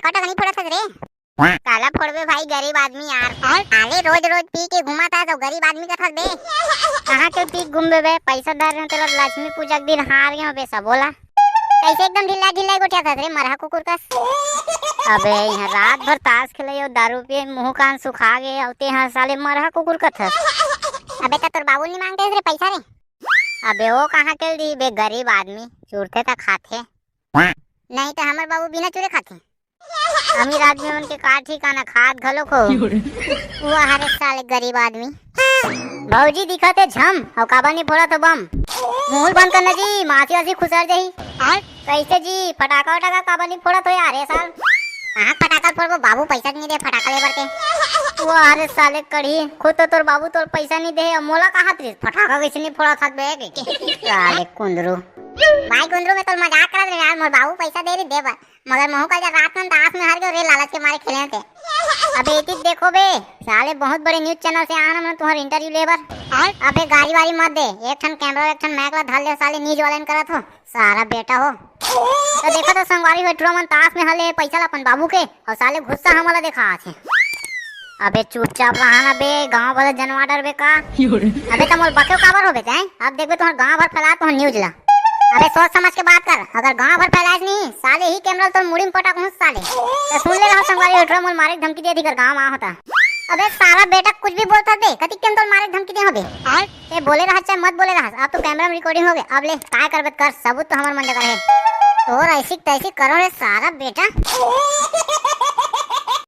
फटाका नहीं फोड़ा था रे। काला फोड़बे भाई, गरीब आदमी यार। आले रोज रोज पी के घुमाता तो गरीब आदमी का था बे। कहाँ के पी घूमबे बे, पैसा दर रहे तेरा लक्ष्मी पूजा के दिन हार गया बे सब बोला। कैसे एकदम ढिल्ला ढिल्ला गोटिया था रे मरहा कुकुर का। अबे यहाँ रात भर ताश खेले और दारू पिए मुंह कान सुखा गए औते यहाँ साले मरहा कुकुर का था। अबे तो तोर बाबू नहीं मांगते रे पैसा रे। अबे वो कहाँ के दी बे, गरीब आदमी चूरते था खाते नहीं तो हमारे बाबू बिना चूरे खाते। अमीर आदमी उनके का ठिकाना खाद घलो को वो हरे साले गरीब आदमी। भौजी दिखते झम और काबा नहीं फोड़ा तो बम। मुंह बंद करना जी, मासी वासी खुसर जाही। कैसे जी फटाका वटाका काबा नहीं फोड़ा तो यार ये साल। हाँ फटाका फोड़बो, बाबू पैसा नहीं दे फटाका ले बरके। वो हरे साले कड़ी खुद तो तोर बाबू तोर पैसा नहीं दे मोला कहा फटाका कैसे नहीं फोड़ा था बे साले कुंदरू। भाई कुंदरू में तो मजाक कर रहे यार, मोर बाबू पैसा दे रही दे मगर महू का रात में ताश में हार गए रे लालच के मारे खेले थे। अबे एक देखो बे साले बहुत बड़े न्यूज चैनल से आना मैं तुम्हारा इंटरव्यू लेबर। अबे गाड़ी वाड़ी मत दे, एक ठन कैमरा एक ठन मैक ला धर ले साले न्यूज वाले ने करत हो सारा बेटा हो। तो देखो तो संगवारी वेट्रो मन ताश में हले पैसा ला अपन बाबू के और साले गुस्सा हमला देखा आछे। अबे चुपचाप रहना बे, गांव वाला जनवा डर बे का। अबे तुम बके काबर हो बे हैं, अब देखबे तुम्हारा गांव भर फैला तो न्यूज ला। अबे सोच समझ के बात कर, अगर गांव भर फैलाए नहीं साले ही कैमरा तो मुड़ी में पटाक हूं साले। तो सुन ले रहा संगवारी वेट्रो मन मारे धमकी दे दी कर गांव आ होता। अबे सारा बेटा कुछ भी बोलता दे कति केम तो मारे धमकी दे हो बे। ए बोले रहा चाहे मत बोले रहा, अब तो कैमरा में रिकॉर्डिंग हो गए। अब ले काय करबे कर, सबूत तो हमार मन जगह है। और ऐसी तैसी करो रे सारा बेटा।